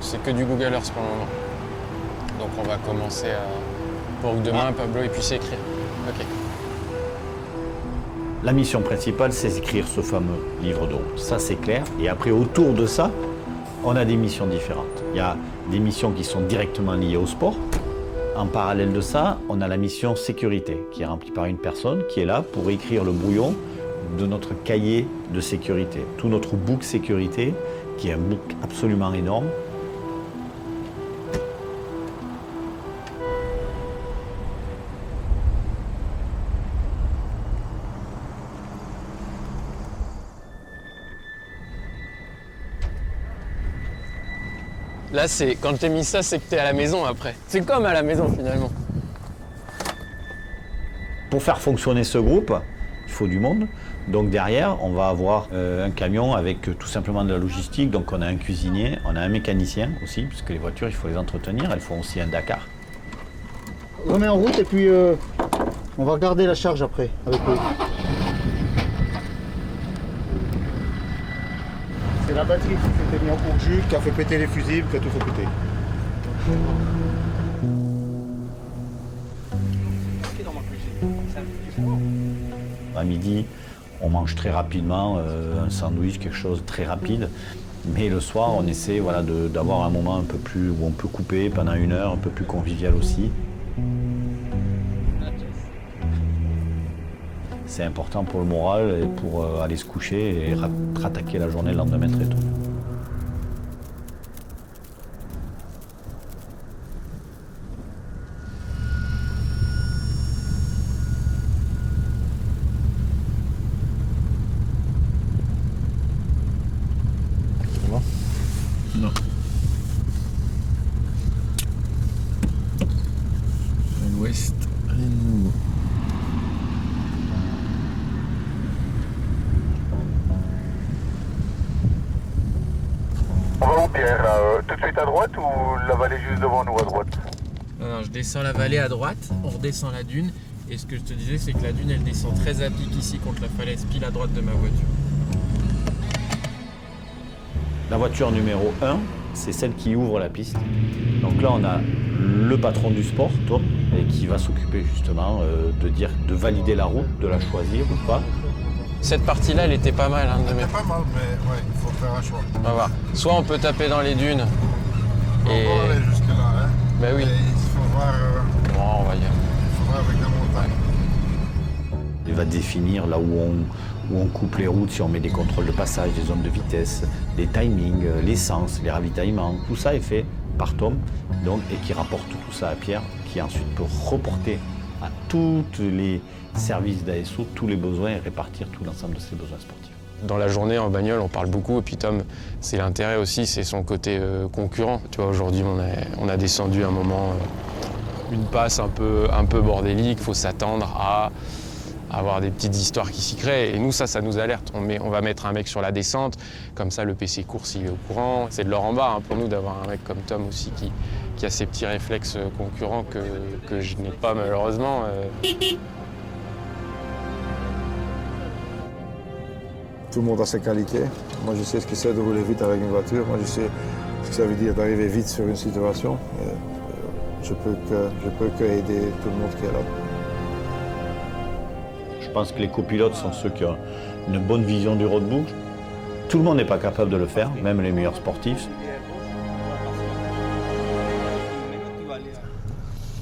c'est que du Google Earth pour le moment. Donc on va commencer à... pour que demain, Pablo il puisse écrire. Ok. La mission principale, c'est écrire ce fameux livre de route. Ça, c'est clair. Et après, autour de ça, on a des missions différentes. Il y a des missions qui sont directement liées au sport. En parallèle de ça, on a la mission sécurité, qui est remplie par une personne qui est là pour écrire le brouillon de notre cahier de sécurité. Tout notre book sécurité, qui est un book absolument énorme. Là, c'est quand t'es mis ça, c'est que t'es à la maison après. C'est comme à la maison finalement. Pour faire fonctionner ce groupe, il faut du monde. Donc derrière, on va avoir un camion avec tout simplement de la logistique. Donc on a un cuisinier, on a un mécanicien aussi, puisque les voitures, il faut les entretenir. Elles font aussi un Dakar. On met en route et puis on va regarder la charge après avec eux. C'est la batterie qui fait tenir en cours de jus, qui a fait péter les fusibles, qui a tout fait péter. À midi, on mange très rapidement, un sandwich, quelque chose de très rapide. Mais le soir, on essaie voilà, d'avoir un moment un peu plus où on peut couper pendant 1 heure, un peu plus convivial aussi. C'est important pour le moral et pour aller se coucher et rattaquer la journée le lendemain très tôt. Non. À l'ouest, rien de nouveau. On va où, Pierre là, tout de suite à droite ou la vallée juste devant nous à droite? Non, je descends la vallée à droite, on redescend la dune. Et ce que je te disais, c'est que la dune, elle descend très à pic ici contre la falaise, pile à droite de ma voiture. La voiture numéro 1, c'est celle qui ouvre la piste. Donc là, on a le patron du sport, Tom, et qui va s'occuper justement de valider la route, de la choisir ou pas. Cette partie-là, elle était pas mal. Hein, C'est pas mal, mais ouais, il faut faire un choix. On va voir. Soit on peut taper dans les dunes. On va aller jusque-là, hein. Bah oui. Et il faut voir, Bon, on va y aller. il faut voir avec la montagne. Il va définir là où on coupe les routes, si on met des contrôles de passage, des zones de vitesse, les timings, l'essence, les ravitaillements. Tout ça est fait par Tom donc, et qui rapporte tout ça à Pierre, qui ensuite peut reporter à tous les services d'ASO tous les besoins et répartir tout l'ensemble de ses besoins sportifs. Dans la journée en bagnole, on parle beaucoup. Et puis Tom, c'est l'intérêt aussi, c'est son côté concurrent. Tu vois, aujourd'hui, on a descendu un moment une passe un peu bordélique. Il faut s'attendre à avoir des petites histoires qui s'y créent. Et nous, ça nous alerte. On va mettre un mec sur la descente. Comme ça, le PC course, il est au courant. C'est de l'or en bas pour nous d'avoir un mec comme Tom aussi qui a ces petits réflexes concurrents que je n'ai pas malheureusement. Tout le monde a ses qualités. Moi, je sais ce que c'est de rouler vite avec une voiture. Moi, je sais ce que ça veut dire d'arriver vite sur une situation. Je peux que aider tout le monde qui est là. Je pense que les copilotes sont ceux qui ont une bonne vision du roadbook. Tout le monde n'est pas capable de le faire, même les meilleurs sportifs.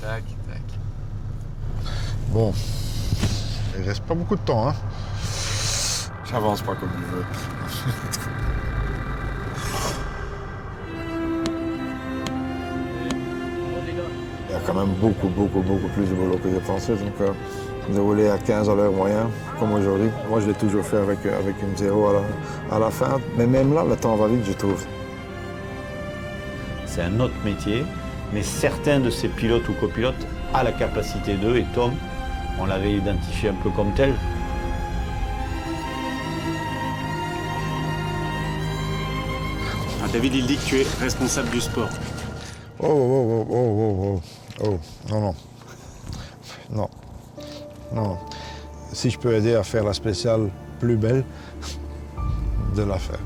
Tac, tac. Bon, il reste pas beaucoup de temps, hein. J'avance pas comme je veux. Il y a quand même beaucoup plus de boulot que je pensais. Donc, de rouler à 15 à l'heure moyen, comme aujourd'hui. Moi, je l'ai toujours fait avec une 0 à la fin. Mais même là, le temps va vite, je trouve. C'est un autre métier, mais certains de ces pilotes ou copilotes ont la capacité d'eux, et Tom, on l'avait identifié un peu comme tel. David, il dit que tu es responsable du sport. Oh, non. Non. Si je peux aider à faire la spéciale plus belle, de la faire.